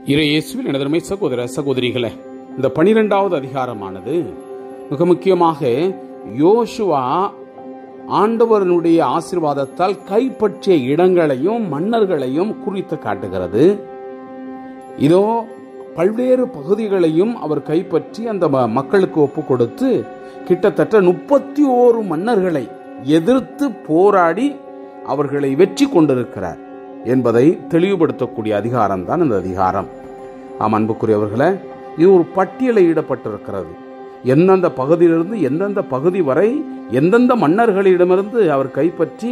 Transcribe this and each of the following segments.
இயேசுவில் எனதருமை சகோதர சகோதரிகளே, இந்த 12வது அதிகாரமானது மிக முக்கியமாக யோசுவா ஆண்டவருடைய ஆசீர்வாதத்தால் கைப்பற்றிய இடங்களையும் மன்னர்களையும் குறித்து காட்டுகிறது. இதோ பல்வேறு பகுதிகளையும் அவர் கைப்பற்றி அந்த மக்களுக்கு ஒப்பு கொடுத்து கிட்டத்தட்ட 31 மன்னர்களை எதிர்த்து போராடி அவர்களை வெற்றி கொண்டிருக்கிறார் என்பதை தெளிவுபடுத்தக்கூடிய அதிகாரம் தான் இந்த அதிகாரம். அன்புக்குரியவர்களே, இது ஒரு பட்டியலிடப்பட்டிருக்கிறது. எந்தெந்த பகுதியிலிருந்து எந்தெந்த பகுதி வரை எந்தெந்த மன்னர்களிடமிருந்து அவர் கைப்பற்றி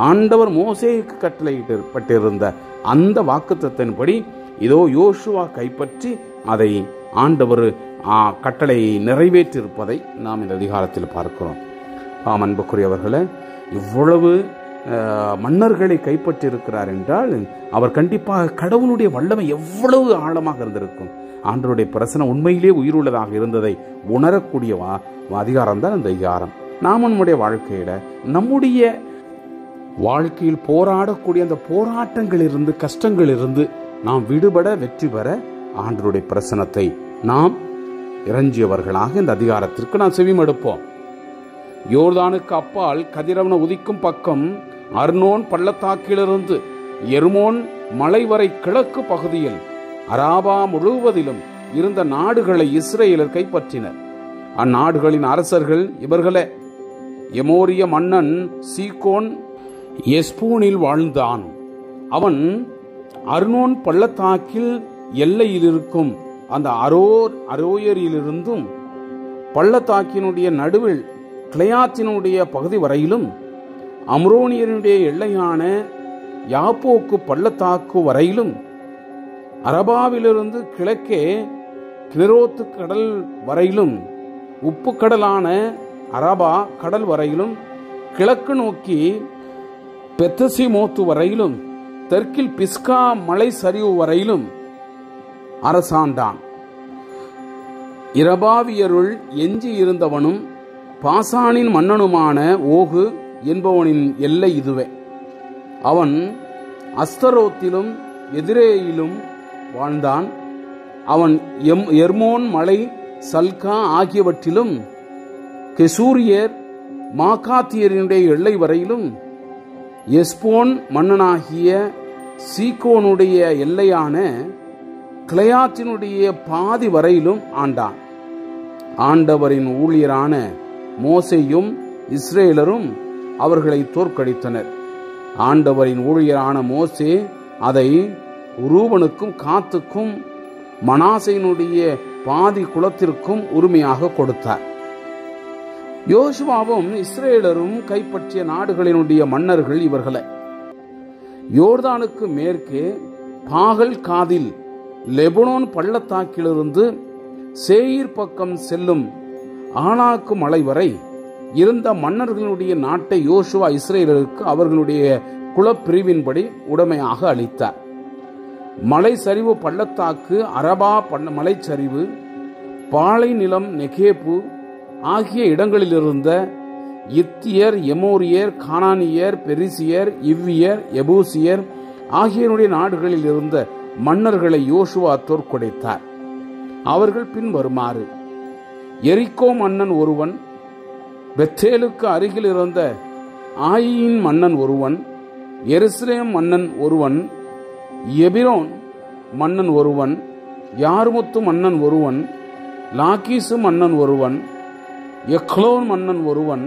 ஆண்டவர் மோசேக்கு கட்டளையிடப்பட்டிருந்த அந்த வாக்குத்தத்தின்படி இதோ யோசுவா கைப்பற்றி அதை ஆண்டவர் கட்டளை நிறைவேற்றியிருப்பதை நாம் இந்த அதிகாரத்தில் பார்க்கிறோம். அன்புக்குரியவர்களே, இவ்வளவு மன்னர்களை கைப்பற்றி இருக்கிறார் என்றால் அவர் கண்டிப்பாக கடவுளுடைய வல்லமை எவ்வளவு ஆழமாக இருந்திருக்கும். ஆண்டவருடைய பிரசனம் உண்மையிலே உயிருள்ளதாக இருந்ததை உணரக்கூடிய அதிகாரம் தான் இந்த அதிகாரம். நாம் நம்முடைய வாழ்க்கையில் போராடக்கூடிய அந்த போராட்டங்களிலிருந்து கஷ்டங்களிலிருந்து நாம் விடுபட வெற்றி பெற ஆண்டவருடைய பிரசனத்தை நாம் இறைஞ்சியவர்களாக இந்த அதிகாரத்திற்கு நாம் செவிமடுப்போம். யோர்தானுக்கு அப்பால் கதிரவன உதிக்கும் பக்கம் அர்னோன் பள்ளத்தாக்கிலிருந்து எர்மோன் மலை வரை கிழக்கு பகுதியில் அராபா முழுவதிலும் இருந்த நாடுகளை இஸ்ரேலர் கைப்பற்றினர். அந்நாடுகளின் அரசர்கள் இவர்களே: எமோரிய மன்னன் சீகோன் எஸ்பூனில் வாழ்ந்தான். அவன் அர்னோன் பள்ளத்தாக்கில் எல்லையில் இருக்கும் அந்த அரோயரிலிருந்தும் பள்ளத்தாக்கினுடைய நடுவில் கிளையாத்தினுடைய பகுதி வரையிலும் அம்ரோனியனுடைய எல்லையான யாப்போக்கு பள்ளத்தாக்கு வரையிலும் அரபாவிலிருந்து கிழக்கே கினரோத்து கடல் வரையிலும் உப்பு கடலான அரபா கடல் வரையிலும் கிழக்கு நோக்கி பெத்தசிமோத்து வரையிலும் தெற்கில் பிஸ்கா மலை சரிவு வரையிலும் அரசாண்டான். இரபாவியருள் எஞ்சி இருந்தவனும் பாசானின் மன்னனுமான ஓகு என்பவனின் எல்லை இதுவே. அவன் அஸ்தரோத்திலும் எதிரேயிலும் வாழ்ந்தான். அவன் எர்மோன் மலை சல்கா ஆகியவற்றிலும் கெசூரியர் மாகாத்தியரினுடைய எல்லை வரையிலும் எஸ்போன் மன்னனாகிய சீகோனுடைய எல்லையான கிளையாத்தினுடைய பாதி வரையிலும் ஆண்டான். ஆண்டவரின் ஊழியரான மோசேயும் இஸ்ரேலரும் அவர்களை தோற்கடித்தனர். ஆண்டவரின் ஊழியரான மோசே அதை ரூபனுக்கும் காத்துக்கும் மனாசையினுடைய பாதி குலத்திற்கும் உரிமையாக கொடுத்தார். யோசுவாவும் இஸ்ரேலரும் கைப்பற்றிய நாடுகளினுடைய மன்னர்கள் இவர்களே: யோர்தானுக்கு மேற்கே பாகல் காதில் லெபனோன் பள்ளத்தாக்கிலிருந்து சேயீர் பக்கம் செல்லும் ஆனாக்கு மலை வரை இருந்த மன்னர்களுடைய நாட்டை யோசுவா இஸ்ரேலருக்கு அவர்களுடைய குலப்பிரிவின்படி உடைமையாக அளித்தார். மலை சரிவு பள்ளத்தாக்கு அரபா மலைச்சரிவு பாலை நிலம் நெகேபு ஆகிய இடங்களிலிருந்த இத்தியர் எமோரியர் கானானியர் பெரிசியர் இவ்வியர் எபூசியர் ஆகியோருடைய நாடுகளில் இருந்த மன்னர்களை யோசுவா தோற்கடித்தார். அவர்கள் பின்வருமாறு: எரிகோ மன்னன் ஒருவன், பெத்தேலுக்கு அருகில் இருந்த ஆயின் மன்னன் ஒருவன், எருசலேம் மன்னன் ஒருவன், எபிரோன் மன்னன் ஒருவன், யார்முத்து மன்னன் ஒருவன், லாகீசு மன்னன் ஒருவன், எக்லோன் மன்னன் ஒருவன்,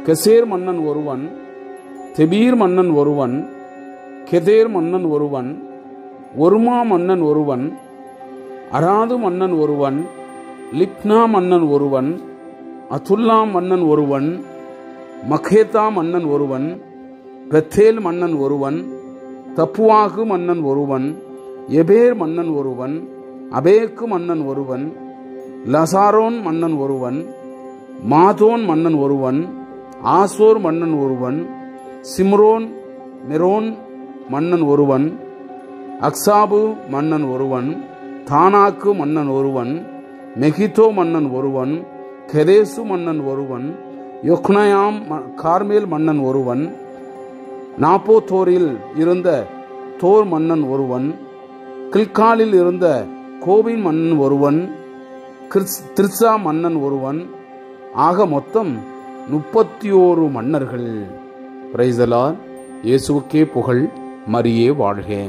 கெசேர் மன்னன் ஒருவன், தெபீர் மன்னன் ஒருவன், கெதேர் மன்னன் ஒருவன், ஒருமா மன்னன் ஒருவன், அராது மன்னன் ஒருவன், லிப்னா மன்னன் ஒருவன், அதுல்லா மன்னன் ஒருவன், மகேதா மன்னன் ஒருவன், பெத்தேல் மன்னன் ஒருவன், தப்புவாகு மன்னன் ஒருவன், எபேர் மன்னன் ஒருவன், அபேக்கு மன்னன் ஒருவன், லசாரோன் மன்னன் ஒருவன், மாதோன் மன்னன் ஒருவன், ஆசோர் மன்னன் ஒருவன், சிம்ரோன் மெரோன் மன்னன் ஒருவன், அக்சாபு மன்னன் ஒருவன், தானாக்கு மன்னன் ஒருவன், மெகிதோ மன்னன் ஒருவன், கெதேசு மன்னன் ஒருவன், யொக்னயாம் கார்மேல் மன்னன் ஒருவன், நாப்போத்தோரில் இருந்த தோர் மன்னன் ஒருவன், கில்காலில் இருந்த கோபின் மன்னன் ஒருவன், திர்சா மன்னன் ஒருவன், ஆக மொத்தம் 31 மன்னர்கள். Praise the Lord. இயேசுவுக்கே புகழ். மரியே வாழ்க.